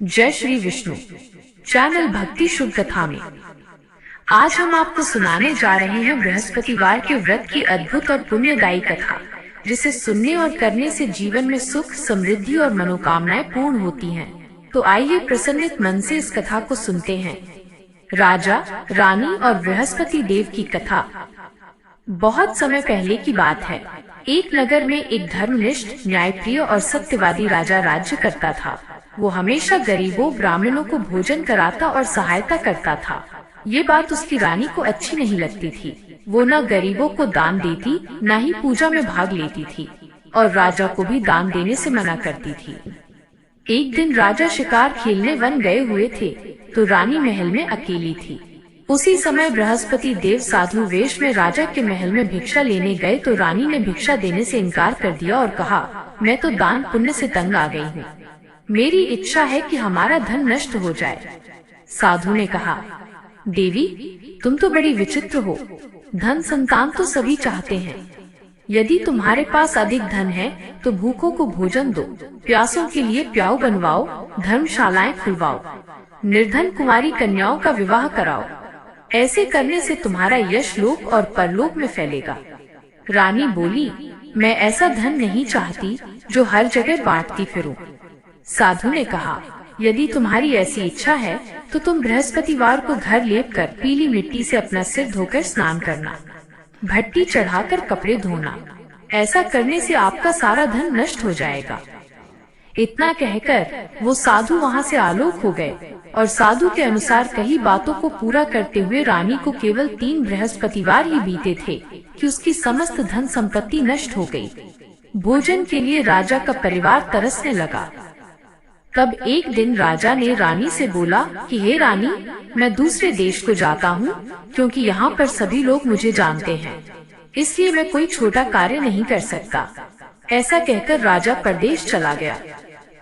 जय श्री विष्णु। चैनल भक्ति शुभ कथा में आज हम आपको सुनाने जा रहे हैं बृहस्पतिवार के व्रत की अद्भुत और पुण्यदायी कथा, जिसे सुनने और करने से जीवन में सुख, समृद्धि और मनोकामनाएं पूर्ण होती हैं। तो आइए प्रसन्नित मन से इस कथा को सुनते हैं। राजा, रानी और बृहस्पति देव की कथा। बहुत समय पहले की बात है। एक नगर में एक धर्मनिष्ठ, न्यायप्रिय और सत्यवादी राजा राज्य करता था। वो हमेशा गरीबों, ब्राह्मणों को भोजन कराता और सहायता करता था। ये बात उसकी रानी को अच्छी नहीं लगती थी। वो न गरीबों को दान देती, न ही पूजा में भाग लेती थी और राजा को भी दान देने से मना करती थी। एक दिन राजा शिकार खेलने वन गए हुए थे, तो रानी महल में अकेली थी। उसी समय बृहस्पति देव साधु वेश में राजा के महल में भिक्षा लेने गए, तो रानी ने भिक्षा देने से इनकार कर दिया और कहा, मैं तो दान पुण्य से तंग आ गई हूँ। मेरी इच्छा है कि हमारा धन नष्ट हो जाए। साधु ने कहा, देवी, तुम तो बड़ी विचित्र हो। धन संतान तो सभी चाहते हैं। यदि तुम्हारे पास अधिक धन है तो भूखों को भोजन दो, प्यासों के लिए प्याऊ बनवाओ, धर्मशालाएं खुलवाओ, निर्धन कुमारी कन्याओं का विवाह कराओ। ऐसे करने से तुम्हारा यश लोक और परलोक में फैलेगा। रानी बोली, मैं ऐसा धन नहीं चाहती जो हर जगह बांटती फिरूं। साधु ने कहा, यदि तुम्हारी ऐसी इच्छा है तो तुम बृहस्पतिवार को घर लेपकर पीली मिट्टी से अपना सिर धोकर स्नान करना, भट्टी चढ़ाकर कपड़े धोना। ऐसा करने से आपका सारा धन नष्ट हो जाएगा। इतना कहकर वो साधु वहाँ से आलोक हो गए और साधु के अनुसार कई बातों को पूरा करते हुए रानी को केवल 3 बृहस्पतिवार ही बीते थे कि उसकी समस्त धन संपत्ति नष्ट हो गई। भोजन के लिए राजा का परिवार तरसने लगा। तब एक दिन राजा ने रानी से बोला कि हे रानी, मैं दूसरे देश को जाता हूँ, क्योंकि यहाँ पर सभी लोग मुझे जानते हैं, इसलिए मैं कोई छोटा कार्य नहीं कर सकता। ऐसा कहकर राजा परदेश चला गया।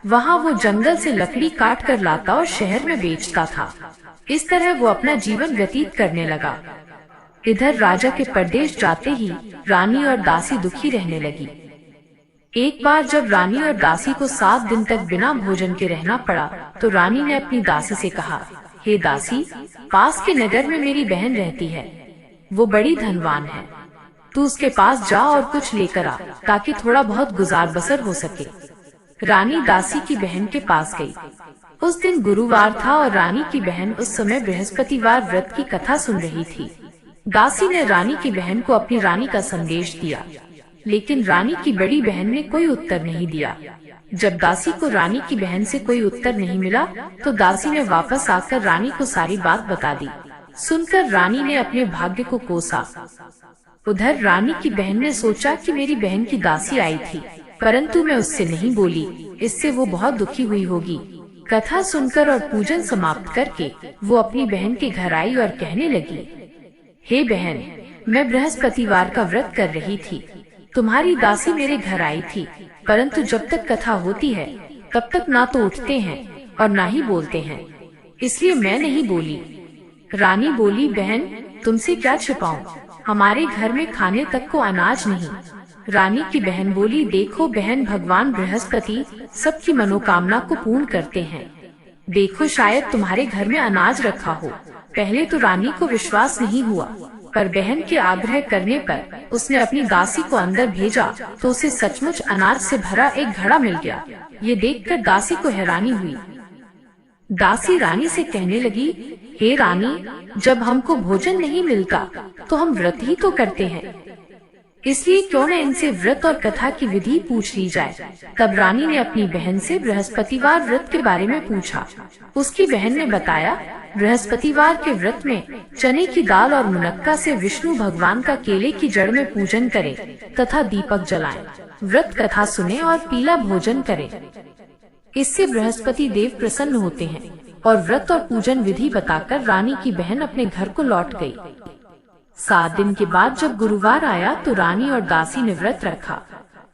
वहाँ वो जंगल से लकड़ी काट कर लाता और शहर में बेचता था। इस तरह वो अपना जीवन व्यतीत करने लगा। इधर राजा के परदेश जाते ही रानी और दासी दुखी रहने लगी। एक बार जब रानी और दासी को 7 दिन तक बिना भोजन के रहना पड़ा, तो रानी ने अपनी दासी से कहा, हे दासी, पास के नगर में मेरी बहन रहती है। वो बड़ी धनवान है। तू उसके पास जा और कुछ लेकर आ, ताकि थोड़ा बहुत गुजार बसर हो सके। रानी दासी की बहन के पास गई। उस दिन गुरुवार था और रानी की बहन उस समय बृहस्पतिवार व्रत की कथा सुन रही थी। दासी ने रानी की बहन को अपनी रानी का संदेश दिया, लेकिन रानी की बड़ी बहन ने कोई उत्तर नहीं दिया। जब दासी को रानी की बहन से कोई उत्तर नहीं मिला, तो दासी ने वापस आकर रानी को सारी बात बता दी। सुनकर रानी ने अपने भाग्य को कोसा। उधर रानी की बहन ने सोचा कि मेरी बहन की दासी आई थी, परंतु मैं उससे नहीं बोली, इससे वो बहुत दुखी हुई होगी। कथा सुनकर और पूजन समाप्त करके वो अपनी बहन के घर आई और कहने लगी, हे बहन, मैं बृहस्पतिवार का व्रत कर रही थी। तुम्हारी दासी मेरे घर आई थी, परंतु जब तक कथा होती है तब तक ना तो उठते हैं और ना ही बोलते हैं, इसलिए मैं नहीं बोली। रानी बोली, बहन, तुमसे क्या छिपाऊं? हमारे घर में खाने तक को अनाज नहीं। रानी की बहन बोली, देखो बहन, भगवान बृहस्पति सबकी मनोकामना को पूर्ण करते हैं। देखो, शायद तुम्हारे घर में अनाज रखा हो। पहले तो रानी को विश्वास नहीं हुआ, पर बहन के आग्रह करने पर उसने अपनी दासी को अंदर भेजा, तो उसे सचमुच अनाज से भरा एक घड़ा मिल गया। ये देखकर दासी को हैरानी हुई। दासी रानी से कहने लगी, हे रानी, जब हमको भोजन नहीं मिलता तो हम व्रत ही तो करते हैं, इसलिए क्यों न इनसे व्रत और कथा की विधि पूछ ली जाए। तब रानी ने अपनी बहन से बृहस्पतिवार व्रत के बारे में पूछा। उसकी बहन ने बताया, बृहस्पतिवार के व्रत में चने की दाल और मुनक्का से विष्णु भगवान का केले की जड़ में पूजन करें तथा दीपक जलाएं, व्रत कथा सुने और पीला भोजन करें। इससे बृहस्पति देव प्रसन्न होते हैं। और व्रत और पूजन विधि बताकर रानी की बहन अपने घर को लौट गई। 7 दिन के बाद जब गुरुवार आया, तो रानी और दासी ने व्रत रखा।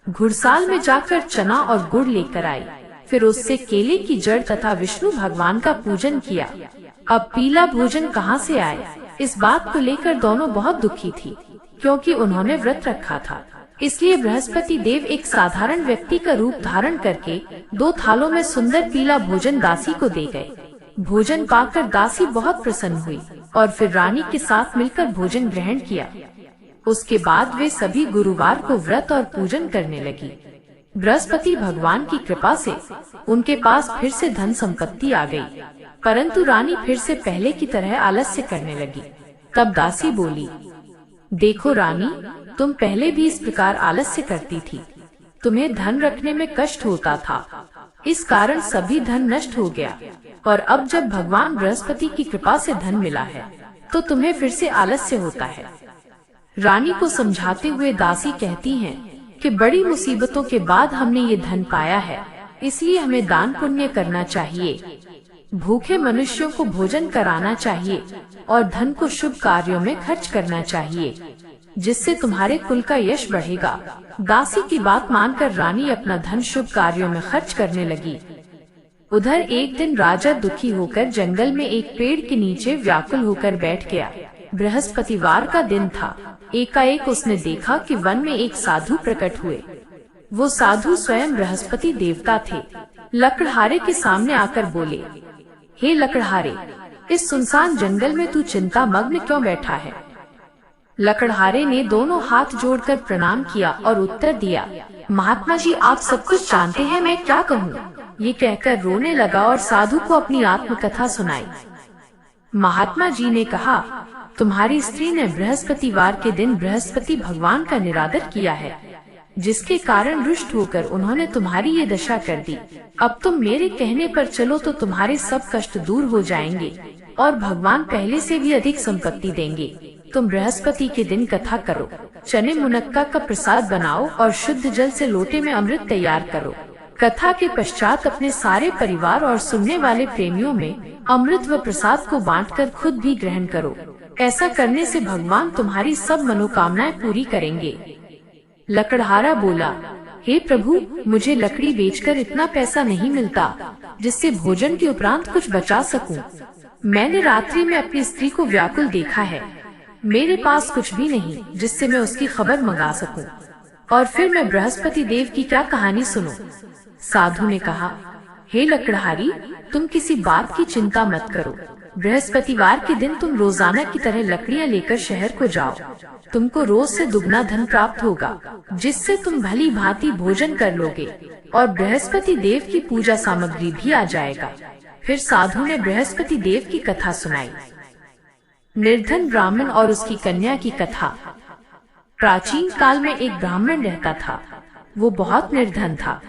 घुड़साल में जाकर चना और गुड़ लेकर आई, फिर उससे केले की जड़ तथा विष्णु भगवान का पूजन किया। अब पीला भोजन कहाँ से आए, इस बात को लेकर दोनों बहुत दुखी थी, क्योंकि उन्होंने व्रत रखा था। इसलिए बृहस्पति देव एक साधारण व्यक्ति का रूप धारण करके 2 थालों में सुंदर पीला भोजन दासी को दे गए। भोजन पाकर दासी बहुत प्रसन्न हुई और फिर रानी के साथ मिलकर भोजन ग्रहण किया। उसके बाद वे सभी गुरुवार को व्रत और पूजन करने लगी। बृहस्पति भगवान की कृपा से उनके पास फिर से धन संपत्ति आ गई, परंतु रानी फिर से पहले की तरह आलस्य करने लगी। तब दासी बोली, देखो रानी, तुम पहले भी इस प्रकार आलस्य करती थी। तुम्हें धन रखने में कष्ट होता था, इस कारण सभी धन नष्ट हो गया, और अब जब भगवान बृहस्पति की कृपा से धन मिला है तो तुम्हें फिर से आलस्य होता है। रानी को समझाते हुए दासी कहती हैं कि बड़ी मुसीबतों के बाद हमने ये धन पाया है, इसलिए हमें दान पुण्य करना चाहिए, भूखे मनुष्यों को भोजन कराना चाहिए और धन को शुभ कार्यों में खर्च करना चाहिए, जिससे तुम्हारे कुल का यश बढ़ेगा। दासी की बात मानकर रानी अपना धन शुभ कार्यों में खर्च करने लगी। उधर एक दिन राजा दुखी होकर जंगल में एक पेड़ के नीचे व्याकुल होकर बैठ गया। बृहस्पतिवार का दिन था। एकाएक उसने देखा कि वन में एक साधु प्रकट हुए। वो साधु स्वयं बृहस्पति देवता थे। लकड़हारे के सामने आकर बोले, हे लकड़हारे, इस सुनसान जंगल में तू चिंता मग्न क्यों बैठा है? लकड़हारे ने दोनों हाथ जोड़कर प्रणाम किया और उत्तर दिया, महात्मा जी, आप सब कुछ जानते हैं, मैं क्या कहूँ? ये कहकर रोने लगा और साधु को अपनी आत्मकथा सुनाई। महात्मा जी ने कहा, तुम्हारी स्त्री ने बृहस्पतिवार के दिन बृहस्पति भगवान का निरादर किया है, जिसके कारण रुष्ट होकर उन्होंने तुम्हारी ये दशा कर दी। अब तुम मेरे कहने पर चलो तो तुम्हारे सब कष्ट दूर हो जाएंगे और भगवान पहले से भी अधिक संपत्ति देंगे। तुम बृहस्पति के दिन कथा करो, चने मुनक्का का प्रसाद बनाओ और शुद्ध जल से लोटे में अमृत तैयार करो। कथा के पश्चात अपने सारे परिवार और सुनने वाले प्रेमियों में अमृत व प्रसाद को बांटकर खुद भी ग्रहण करो। ऐसा करने से भगवान तुम्हारी सब मनोकामनाएं पूरी करेंगे। लकड़हारा बोला, हे प्रभु, मुझे लकड़ी बेचकर इतना पैसा नहीं मिलता जिससे भोजन के उपरांत कुछ बचा सकूं। मैंने रात्रि में अपनी स्त्री को व्याकुल देखा है। मेरे पास कुछ भी नहीं जिससे मैं उसकी खबर मंगा सकूं। और फिर मैं बृहस्पति देव की क्या कहानी सुनूं? साधु ने कहा, हे लकड़हारी, तुम किसी बात की चिंता मत करो। बृहस्पतिवार के दिन तुम रोजाना की तरह लकड़ियां लेकर शहर को जाओ। तुमको रोज से दुगना धन प्राप्त होगा, जिससे तुम भली भांति भोजन कर लोगे और बृहस्पति देव की पूजा सामग्री भी आ जाएगा। फिर साधु ने बृहस्पति देव की कथा सुनाई। निर्धन ब्राह्मण और उसकी कन्या की कथा। प्राचीन काल में एक ब्राह्मण रहता था। वो बहुत निर्धन था।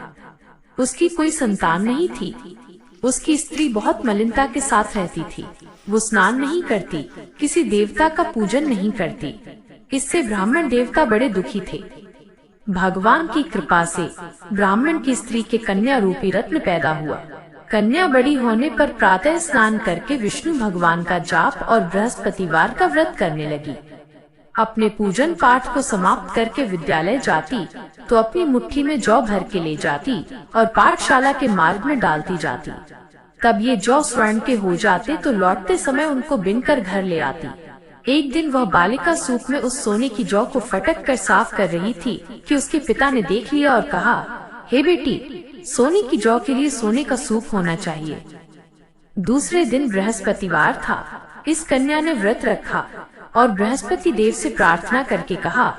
उसकी कोई संतान नहीं थी। उसकी स्त्री बहुत मलिनता के साथ रहती थी। वो स्नान नहीं करती, किसी देवता का पूजन नहीं करती। इससे ब्राह्मण देवता बड़े दुखी थे। भगवान की कृपा से ब्राह्मण की स्त्री के कन्या रूपी रत्न पैदा हुआ। कन्या बड़ी होने पर प्रातः स्नान करके विष्णु भगवान का जाप और बृहस्पतिवार का व्रत करने लगी। अपने पूजन पाठ को समाप्त करके विद्यालय जाती तो अपनी मुट्ठी में जौ भर के ले जाती और पाठशाला के मार्ग में डालती जाती। तब ये जौ स्वर्ण के हो जाते तो लौटते समय उनको बिनकर घर ले आती। एक दिन वह बालिका सूप में उस सोने की जौ को फटक कर साफ कर रही थी कि उसके पिता ने देख लिया और कहा, हे बेटी, सोने की जौ के लिए सोने का सूप होना चाहिए। दूसरे दिन बृहस्पतिवार था। इस कन्या ने व्रत रखा और बृहस्पति देव से प्रार्थना करके कहा,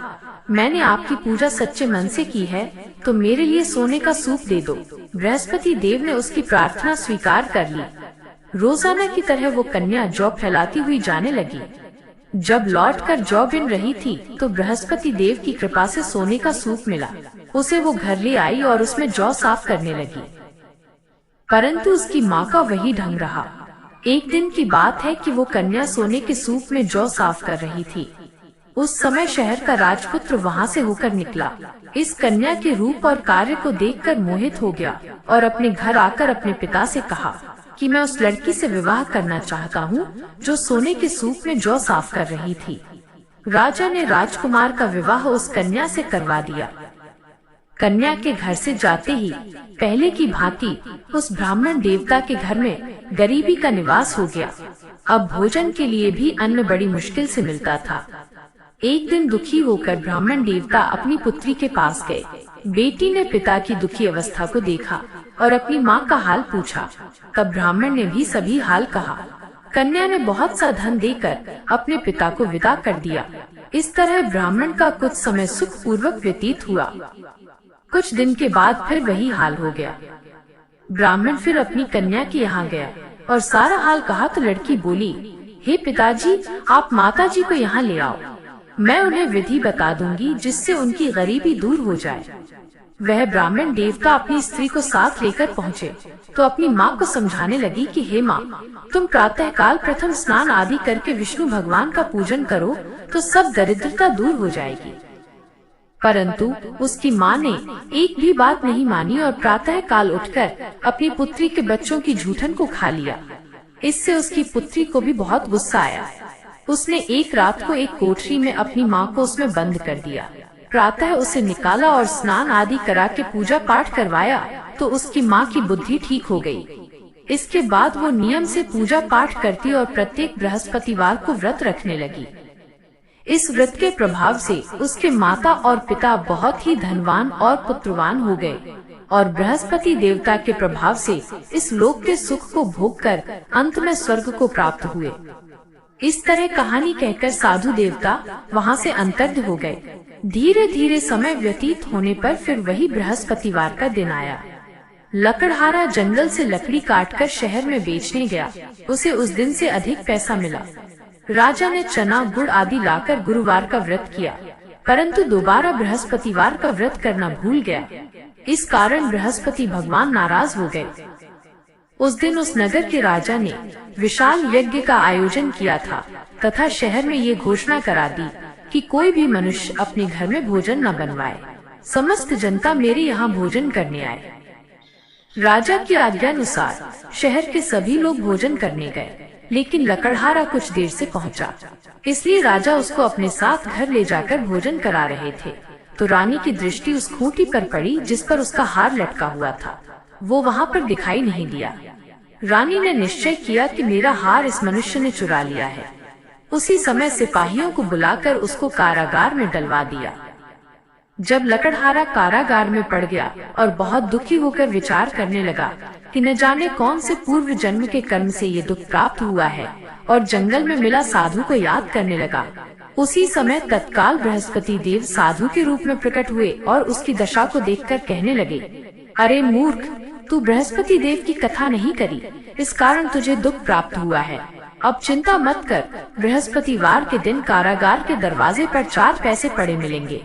मैंने आपकी पूजा सच्चे मन से की है, तो मेरे लिए सोने का सूप दे दो। बृहस्पति देव ने उसकी प्रार्थना स्वीकार कर ली। रोजाना की तरह वो कन्या जौ फैलाती हुई जाने लगी। जब लौटकर जौ बिन रही थी तो बृहस्पति देव की कृपा से सोने का सूप मिला। उसे वो घर ले आई और उसमें जौ साफ करने लगी, परंतु उसकी माँ का वही ढंग रहा। एक दिन की बात है कि वो कन्या सोने के सूप में जौ साफ कर रही थी। उस समय शहर का राजपुत्र वहाँ से होकर निकला। इस कन्या के रूप और कार्य को देखकर मोहित हो गया और अपने घर आकर अपने पिता से कहा कि मैं उस लड़की से विवाह करना चाहता हूँ जो सोने के सूप में जौ साफ कर रही थी। राजा ने राजकुमार का विवाह उस कन्या से करवा दिया। कन्या के घर से जाते ही पहले की भांति उस ब्राह्मण देवता के घर में गरीबी का निवास हो गया। अब भोजन के लिए भी अन्न बड़ी मुश्किल से मिलता था। एक दिन दुखी होकर ब्राह्मण देवता अपनी पुत्री के पास गए। बेटी ने पिता की दुखी अवस्था को देखा और अपनी माँ का हाल पूछा। तब ब्राह्मण ने भी सभी हाल कहा। कन्या ने बहुत सा धन देकर अपने पिता को विदा कर दिया। इस तरह ब्राह्मण का कुछ समय सुख पूर्वक व्यतीत हुआ। कुछ दिन के बाद फिर वही हाल हो गया। ब्राह्मण फिर अपनी कन्या के यहाँ गया और सारा हाल कहा तो लड़की बोली, हे पिताजी, आप माताजी को यहाँ ले आओ। मैं उन्हें विधि बता दूंगी जिससे उनकी गरीबी दूर हो जाए। वह ब्राह्मण देवता अपनी स्त्री को साथ लेकर पहुँचे तो अपनी माँ को समझाने लगी कि हे माँ, तुम प्रातः काल प्रथम स्नान आदि करके विष्णु भगवान का पूजन करो तो सब दरिद्रता दूर हो जाएगी। परंतु उसकी माँ ने एक भी बात नहीं मानी और प्रातः काल उठकर अपनी पुत्री के बच्चों की जूठन को खा लिया। इससे उसकी पुत्री को भी बहुत गुस्सा आया। उसने एक रात को एक कोठरी में अपनी माँ को उसमें बंद कर दिया। प्रातः उसे निकाला और स्नान आदि करा के पूजा पाठ करवाया तो उसकी माँ की बुद्धि ठीक हो गई। इसके बाद वो नियम से पूजा पाठ करती और प्रत्येक बृहस्पतिवार को व्रत रखने लगी। इस व्रत के प्रभाव से उसके माता और पिता बहुत ही धनवान और पुत्रवान हो गए और बृहस्पति देवता के प्रभाव से इस लोक के सुख को भोगकर अंत में स्वर्ग को प्राप्त हुए। इस तरह कहानी कहकर साधु देवता वहाँ से अंतर्ध हो गए। धीरे धीरे समय व्यतीत होने पर फिर वही बृहस्पतिवार का दिन आया। लकड़हारा जंगल से लकड़ी काटकर शहर में बेचने गया। उसे उस दिन से अधिक पैसा मिला। राजा ने चना गुड़ आदि लाकर गुरुवार का व्रत किया, परंतु दोबारा बृहस्पतिवार का व्रत करना भूल गया। इस कारण बृहस्पति भगवान नाराज हो गए। उस दिन उस नगर के राजा ने विशाल यज्ञ का आयोजन किया था तथा शहर में ये घोषणा करा दी कि कोई भी मनुष्य अपने घर में भोजन न बनवाए। समस्त जनता मेरे यहाँ भोजन करने आए। राजा की आज्ञानुसार शहर के सभी लोग भोजन करने गए, लेकिन लकड़हारा कुछ देर से पहुंचा, इसलिए राजा उसको अपने साथ घर ले जाकर भोजन करा रहे थे तो रानी की दृष्टि उस खूंटी पर पड़ी जिस पर उसका हार लटका हुआ था। वो वहाँ पर दिखाई नहीं दिया। रानी ने निश्चय किया कि मेरा हार इस मनुष्य ने चुरा लिया है। उसी समय सिपाहियों को बुलाकर उसको कारागार में डलवा दिया। जब लकड़हारा कारागार में पड़ गया और बहुत दुखी होकर विचार करने लगा कि न जाने कौन से पूर्व जन्म के कर्म से ये दुख प्राप्त हुआ है, और जंगल में मिला साधु को याद करने लगा। उसी समय तत्काल बृहस्पति देव साधु के रूप में प्रकट हुए और उसकी दशा को देखकर कहने लगे, अरे मूर्ख, तू बृहस्पति देव की कथा नहीं करी, इस कारण तुझे दुख प्राप्त हुआ है। अब चिंता मत कर, बृहस्पतिवार के दिन कारागार के दरवाजे पर 4 पैसे पड़े मिलेंगे।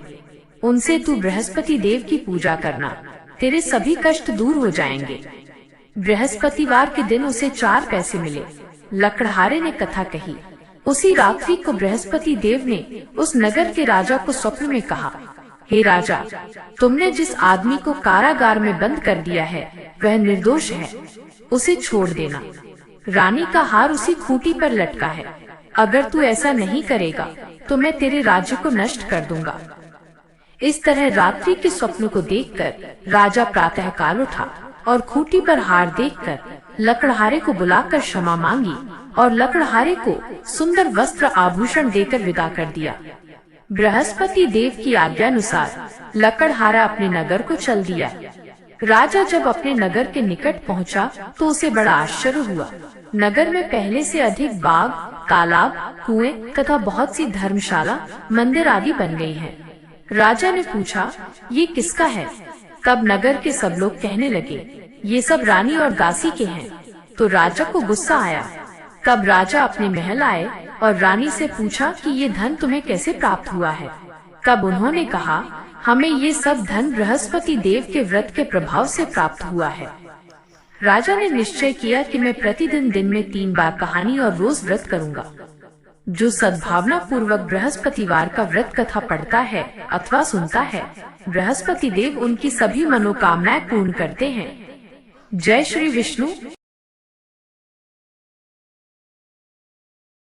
उनसे तू बृहस्पति देव की पूजा करना, तेरे सभी कष्ट दूर हो जाएंगे। बृहस्पतिवार के दिन उसे 4 पैसे मिले। लकड़हारे ने कथा कही। उसी रात्रि को बृहस्पति देव ने उस नगर के राजा को स्वप्न में कहा, हे राजा, तुमने जिस आदमी को कारागार में बंद कर दिया है वह निर्दोष है, उसे छोड़ देना। रानी का हार उसी खूंटी पर लटका है। अगर तू ऐसा नहीं करेगा तो मैं तेरे राज्य को नष्ट कर दूंगा। इस तरह रात्रि के स्वप्न को देखकर राजा प्रातः काल उठा और खूंटी पर हार देखकर लकड़हारे को बुलाकर क्षमा मांगी और लकड़हारे को सुंदर वस्त्र आभूषण देकर विदा कर दिया। बृहस्पति देव की आज्ञानुसार लकड़हारा अपने नगर को चल दिया। राजा जब अपने नगर के निकट पहुंचा तो उसे बड़ा आश्चर्य हुआ। नगर में पहले से अधिक बाग, तालाब, कुएं तथा बहुत सी धर्मशाला, मंदिर आदि बन गई हैं। राजा ने पूछा, ये किसका है? तब नगर के सब लोग कहने लगे, ये सब रानी और दासी के हैं। तो राजा को गुस्सा आया। तब राजा अपने महल आए और रानी से पूछा कि ये धन तुम्हें कैसे प्राप्त हुआ है? तब उन्होंने कहा, हमें ये सब धन बृहस्पति देव के व्रत के प्रभाव से प्राप्त हुआ है। राजा ने निश्चय किया कि मैं प्रतिदिन दिन में 3 बार कहानी और रोज व्रत करूंगा। जो सद्भावना पूर्वक बृहस्पतिवार का व्रत कथा पढ़ता है अथवा सुनता है, बृहस्पति देव उनकी सभी मनोकामनाएं पूर्ण करते हैं। जय श्री विष्णु।